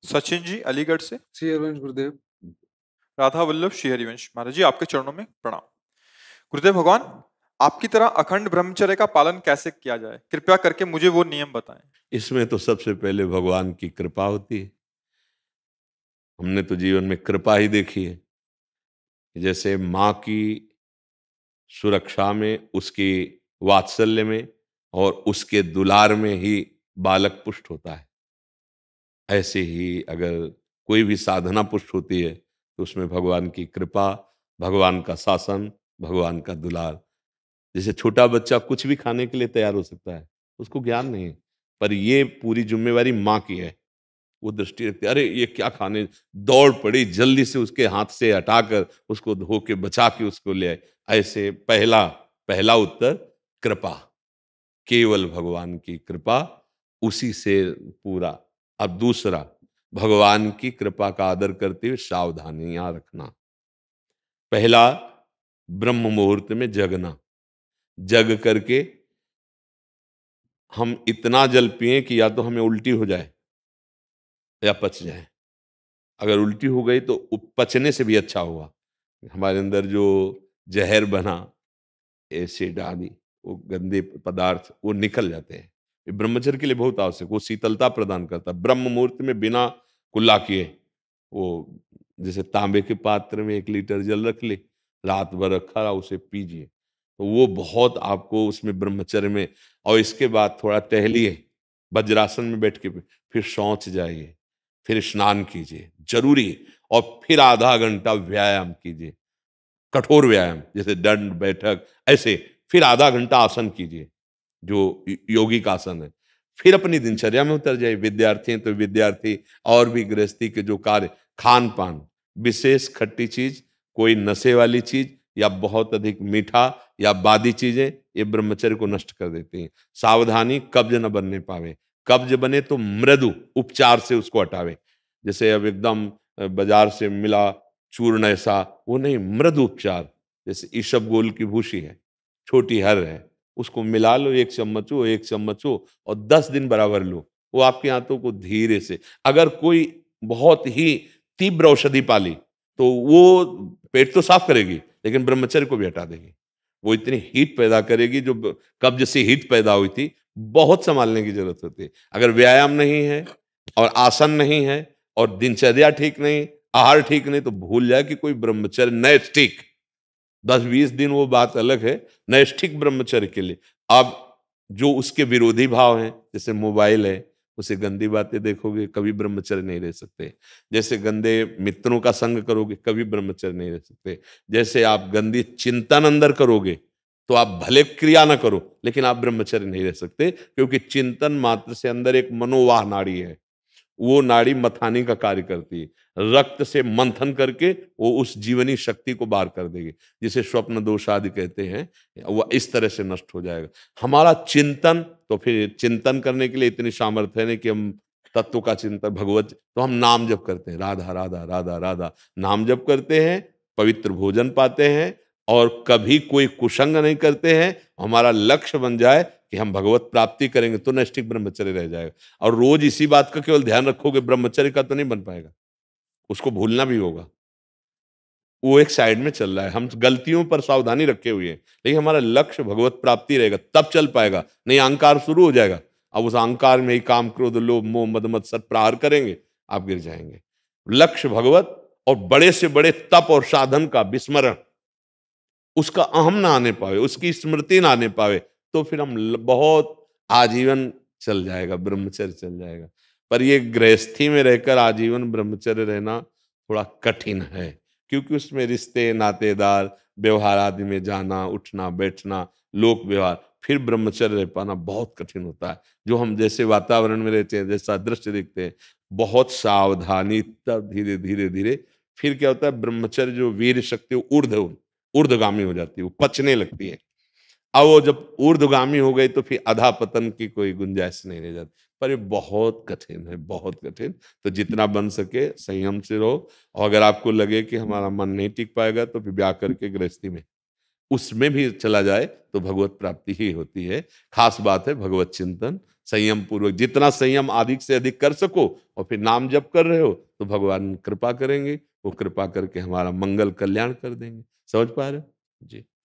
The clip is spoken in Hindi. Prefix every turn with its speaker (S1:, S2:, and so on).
S1: सचिन जी अलीगढ़ से।
S2: श्री हरिवंश गुरुदेव।
S1: राधा वल्लभ श्री हरिवंश महाराज जी, आपके चरणों में प्रणाम। गुरुदेव भगवान, आपकी तरह अखंड ब्रह्मचर्य का पालन कैसे किया जाए, कृपया करके मुझे वो नियम बताएं।
S3: इसमें तो सबसे पहले भगवान की कृपा होती है। हमने तो जीवन में कृपा ही देखी है। जैसे माँ की सुरक्षा में, उसकी वात्सल्य में और उसके दुलार में ही बालक पुष्ट होता है, ऐसे ही अगर कोई भी साधना पुष्ट होती है तो उसमें भगवान की कृपा, भगवान का शासन, भगवान का दुलार। जैसे छोटा बच्चा कुछ भी खाने के लिए तैयार हो सकता है, उसको ज्ञान नहीं है, पर ये पूरी जिम्मेवारी माँ की है। वो दृष्टि रखती है, अरे ये क्या खाने, दौड़ पड़ी, जल्दी से उसके हाथ से हटाकर उसको धो के बचा के उसको ले आए। ऐसे पहला पहला उत्तर कृपा, केवल भगवान की कृपा, उसी से पूरा। अब दूसरा, भगवान की कृपा का आदर करते हुए सावधानियां रखना। पहला, ब्रह्म मुहूर्त में जगना। जग करके हम इतना जल पिए कि या तो हमें उल्टी हो जाए या पच जाए। अगर उल्टी हो गई तो पचने से भी अच्छा हुआ, हमारे अंदर जो जहर बना, एसिड आदि, वो गंदे पदार्थ वो निकल जाते हैं। ये ब्रह्मचर्य के लिए बहुत आवश्यक, वो शीतलता प्रदान करता है। ब्रह्म मुहूर्त में बिना कुल्ला किए, वो जैसे तांबे के पात्र में 1 लीटर जल रख ले, रात भर रखा रहा, उसे पीजिए, तो वो बहुत आपको उसमें ब्रह्मचर्य में। और इसके बाद थोड़ा टहलिए, वज्रासन में बैठ के फिर शौच जाइए, फिर स्नान कीजिए जरूरी है, और फिर आधा घंटा व्यायाम कीजिए, कठोर व्यायाम जैसे दंड बैठक, ऐसे फिर आधा घंटा आसन कीजिए जो योगी का आसन है। फिर अपनी दिनचर्या में उतर जाइए। विद्यार्थी हैं तो विद्यार्थी, और भी गृहस्थी के जो कार्य, खान पान, विशेष खट्टी चीज, कोई नशे वाली चीज या बहुत अधिक मीठा या बादी चीजें, ये ब्रह्मचर्य को नष्ट कर देती हैं। सावधानी, कब्ज न बनने पावे। कब्ज बने तो मृदु उपचार से उसको हटावे। जैसे अब एकदम बाजार से मिला चूर्ण ऐसा, वो नहीं, मृदु उपचार। जैसे ईसबगोल की भूसी है, छोटी हर है, उसको मिला लो, 1 चम्मच हो, 1 चम्मच हो, और 10 दिन बराबर लो। वो आपके हाथों को धीरे से, अगर कोई बहुत ही तीव्र औषधि पाली तो वो पेट तो साफ करेगी लेकिन ब्रह्मचर्य को भी हटा देगी। वो इतनी हीट पैदा करेगी, जो कब्ज से हीट पैदा हुई थी, बहुत संभालने की जरूरत होती है। अगर व्यायाम नहीं है और आसन नहीं है और दिनचर्या ठीक नहीं, आहार ठीक नहीं, तो भूल जाए कि कोई ब्रह्मचर्य नैष्ठिक, 10-20 दिन वो बात अलग है, नैष्ठिक ब्रह्मचर्य के लिए। अब जो उसके विरोधी भाव हैं, जैसे मोबाइल है, उसे गंदी बातें देखोगे, कभी ब्रह्मचर्य नहीं रह सकते। जैसे गंदे मित्रों का संग करोगे, कभी ब्रह्मचर्य नहीं रह सकते। जैसे आप गंदी चिंतन अंदर करोगे, तो आप भले क्रिया ना करो लेकिन आप ब्रह्मचर्य नहीं रह सकते, क्योंकि चिंतन मात्र से अंदर एक मनोवाह नाड़ी है, वो नाड़ी मथाने का कार्य करती है। रक्त से मंथन करके वो उस जीवनी शक्ति को बाहर कर देगी, जिसे स्वप्न दोष आदि कहते हैं, वो इस तरह से नष्ट हो जाएगा हमारा चिंतन। तो फिर चिंतन करने के लिए इतनी सामर्थ्य है नहीं कि हम तत्व का चिंतन, भगवत, तो हम नाम जप करते हैं, राधा राधा राधा राधा, नाम जप करते हैं, पवित्र भोजन पाते हैं, और कभी कोई कुसंग नहीं करते हैं। हमारा लक्ष्य बन जाए कि हम भगवत प्राप्ति करेंगे, तो नैष्ठिक ब्रह्मचर्य रह जाएगा। और रोज इसी बात का केवल ध्यान रखोगे, ब्रह्मचर्य का तो नहीं बन पाएगा, उसको भूलना भी होगा। वो एक साइड में चल रहा है, हम गलतियों पर सावधानी रखे हुए हैं, लेकिन हमारा लक्ष्य भगवत प्राप्ति रहेगा, तब चल पाएगा। नहीं, अहंकार शुरू हो जाएगा, अब उस अहंकार में ही काम, क्रोध, लोभ, मोह, मद मत्सर प्रहार करेंगे, आप गिर जाएंगे। लक्ष्य भगवत, और बड़े से बड़े तप और साधन का विस्मरण, उसका अहम ना आने पावे, उसकी स्मृति ना आने पावे, तो फिर हम बहुत आजीवन चल जाएगा, ब्रह्मचर्य चल जाएगा। पर ये गृहस्थी में रहकर आजीवन ब्रह्मचर्य रहना थोड़ा कठिन है, क्योंकि उसमें रिश्ते, नातेदार, व्यवहार आदि में जाना, उठना, बैठना, लोक व्यवहार, फिर ब्रह्मचर्य रह पाना बहुत कठिन होता है। जो हम जैसे वातावरण में रहते हैं, जैसा दृश्य देखते हैं, बहुत सावधानी, तब धीरे धीरे धीरे फिर क्या होता है, ब्रह्मचर्य जो वीर शक्ति ऊर्ध्वगामी हो जाती है, वो पचने लगती है। अब वो जब ऊर्ध्वगामी हो गई तो फिर अधा पतन की कोई गुंजाइश नहीं रह जाती। पर ये बहुत कठिन है, बहुत कठिन। तो जितना बन सके संयम से रहो, और अगर आपको लगे कि हमारा मन नहीं टिक पाएगा तो फिर ब्याह करके गृहस्थी में उसमें भी चला जाए तो भगवत प्राप्ति ही होती है। खास बात है भगवत चिंतन, संयम पूर्वक, जितना संयम अधिक से अधिक कर सको, और फिर नाम जप कर रहे हो तो भगवान कृपा करेंगे, वो कृपा करके हमारा मंगल कल्याण कर देंगे। समझ पा रहे हो जी?